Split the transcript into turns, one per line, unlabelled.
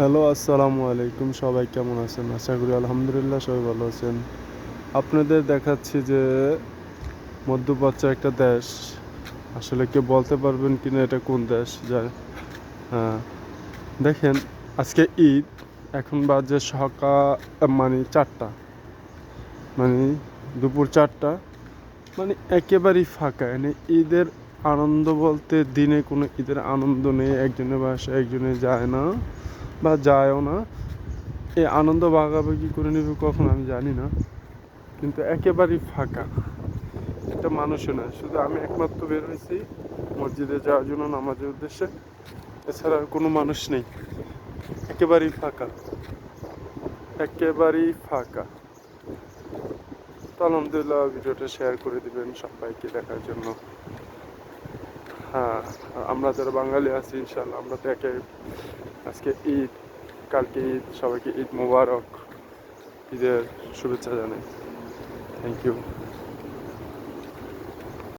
Hello, আসসালামু আলাইকুম। সবাই কেমন আছেন? আশা করি আলহামদুলিল্লাহ সবাই ভালো আছেন। আপনাদের দেখাচ্ছি যে মধ্যপ্রাচ্য একটা দেশ। আসলে কেউ বলতে পারবেন কিনা এটা কোন দেশ? হ্যাঁ, দেখেন আজকে ঈদ। এখন বাজে মানে 4টা, মানে দুপুর 4টা, মানে একেবারেই ফাঁকা। মানে ঈদের আনন্দ বলতে দিনে কোনো ঈদের আনন্দ নেই। একজনের বাসায় একজনে যায় না বা যায়ও না। এই আনন্দ ভাগাভাগি করে নেবে কখন আমি জানি না, কিন্তু একেবারেই ফাঁকা, একটা মানুষও না। শুধু আমি একমাত্র বের হয়েছি মসজিদে যাওয়ার জন্য নামাজের উদ্দেশ্যে, এছাড়া আর কোনো মানুষ নেই। একেবারেই ফাঁকা, একেবারেই ফাঁকা। তো আলহামদুলিল্লাহ ভিডিওটা শেয়ার করে দিবেন সবাইকে দেখার জন্য। হ্যাঁ, আমরা যারা বাঙালি আছি ইনশাল্লাহ আমরা তো আজকে ঈদ, কালকে ঈদ, সবাইকে ঈদ মোবারক, ঈদের শুভেচ্ছা জানাই। Thank you.